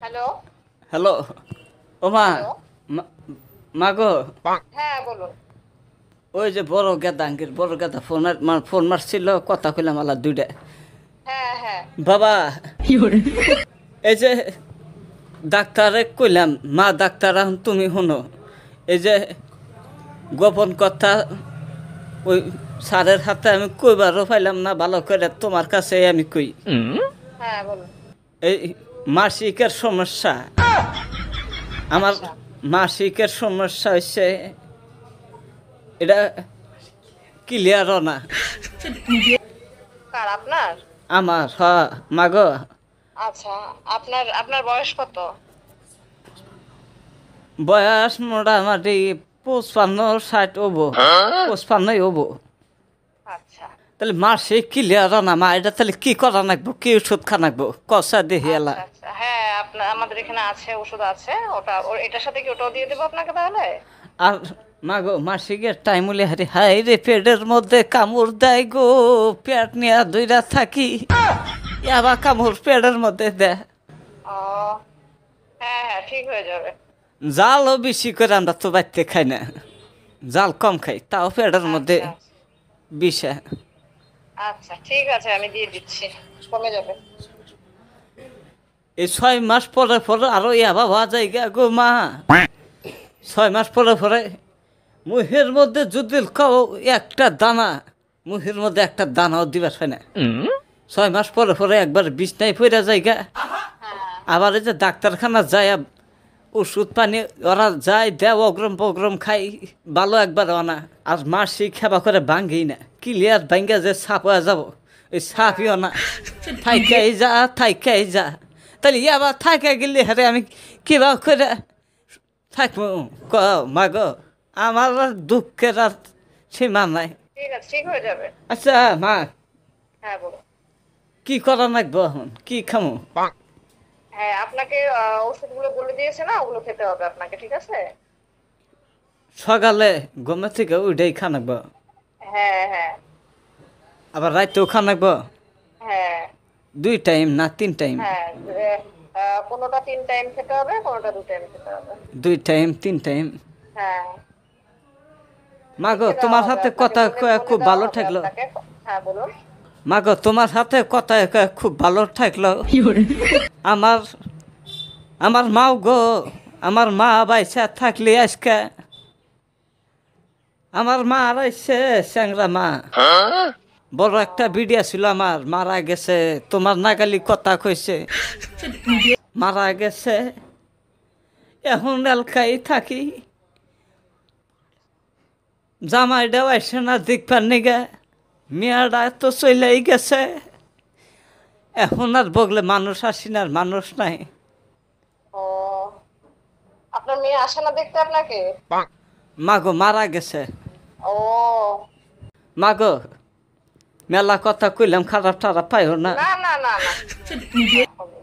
Hello. Hello. ও মা, hello. মা গো, হ্যাঁ, বলুন। ওই যে বড় গেদা আঙ্কেল, বড় গেদা ফোন মারছিল, কথা কইলাম আলা দুইটা। হ্যাঁ, হ্যাঁ। বাবা, এই যে ডাক্তারে কইলাম, মা ডাক্তার এখন তুমি শুনো, এই যে গোপন কথা ওই স্যারের হাতে আমি কইবারও পাইলাম না ভালো করে, তোমার কাছে আমি কই। হ্যাঁ, বলুন। এই মাসিকের সমস্যা, আমার আচ্ছা। মাসিকের সমস্যা হচ্ছে এটা ক্লিয়ারও না। কার আপনার? আমার মাগ আচ্ছা, আপনার আপনার বয়স কত? বয়স মোটামুটি 55-60 হবো, 55 হবো। আচ্ছা। তাহলে মাসিক ক্লিয়ারও না মা, এটা তাহলে কি করা লাগবো, কি ওষুধ খা লাগবো কষা দেখি এলা। আচ্ছা, আচ্ছা। হ্যাঁ, আমাদের এখানে আছে, ওষুধ আছে। এটার সাথে কি ওটাও দিয়ে দেবো আপনাকে তাহলে? আর মাগো মাসিকের টাইম হলে হারি হাই রে, পেটের মধ্যে কামড় দেয় গো, পেট নিয়ে দইরা থাকি, আবার কামড় পেটের মধ্যে দেয়। ও, হ্যাঁ, হ্যাঁ, ঠিক হয়ে যাবে। জালও বেশি করে আমরা তো বাড়তে খাই না, জাল কম খাই, তাও পেটের মধ্যে আচ্ছা, বিষা। আচ্ছা, ঠিক আছে, আমি দিয়ে দিচ্ছি। কমে যাবে। এই 6 মাস পরে পরে আরো ইয়াবা হওয়া যায় গো মা। 6 মাস পরে পরে মুহের মধ্যে যদি খাও একটা দানা, মুহের মধ্যে একটা দানাও দিবার হয় না। 6 মাস পরে পরে একবার বিছনায় পড়ে যায় গা। হ্যাঁ। আবার এই যে ডাক্তারখানা যায়, ওষুধ পানি ওরা যায় দেয়, অগ্রম প্রগ্রম খাই, ভালো একবার আনা। আর মাসিক খাবা করে ভাঙ্গি না, ক্লিয়ার ভাঙ্গা যে সাপ হয়ে যাব, ওই সাপিও না, থাইকাই যা থাইকাই যা। তাহলে আবার থাইকা গেলে হারে আমি কিবা করে থাকবো ক মাগ, আমার আর দুঃখের আর সীমা নাই। ঠিক আছে, ঠিক হয়ে যাবে। আচ্ছা মা, হ্যাঁ, বলুন। কি করা লাগবো এখন, কি খামো? হ্যাঁ, আপনাকে ওষুধগুলো বলে দিয়েছে না, ওগুলো খেতে হবে আপনাকে, ঠিক আছে? সকালে ঘুমে থেকে উঠেই খা লাগবো, হ্যাঁ, হ্যাঁ, আবার রাইতেও খা লাগবো? হ্যাঁ, 2 টাইম না 3 টাইম? হ্যাঁ। কোনোটা 3 টাইম খেতে হবে, কোনোটা 2 টাইম খেতে হবে। 2 টাইম 3 টাইম? হ্যাঁ, মাগো লিখে দেওয়া তোমার হবে সাথে আপনাকে, কথা বলে কয়ে বলে খুব দেওয়া ভালো হবে ঠেকলো। আপনাকে। হ্যাঁ, বলুন। মাগো তোমার সাথে কথা কয়ে খুব ভালো ঠেকলো। আমার আমার মাও গো, আমার মা বাইসা থাকলে আজকে, আমার মা আড়াইছে স্যাংরা মা, বড় একটা বিডিয়া ছিল আমার, মারা গেছে, তোমার নাগালি কথা কইছে, মারা গেছে। এখন এলকাই থাকি, জামাইটাও আসে না দেখবার নিগে, মেয়াটা তো চলেই গেছে, এখন আর বগলে মানুষ আসি না, আর মানুষ নাই। ও, আপনার মেয়ে আসে না দেখতে আপনাকে? মাগো মারা গেছে। ও, মাগো মেলা কথা কইলাম, খারাপ টারাপ পাইও না। না, না, না, না, হবে।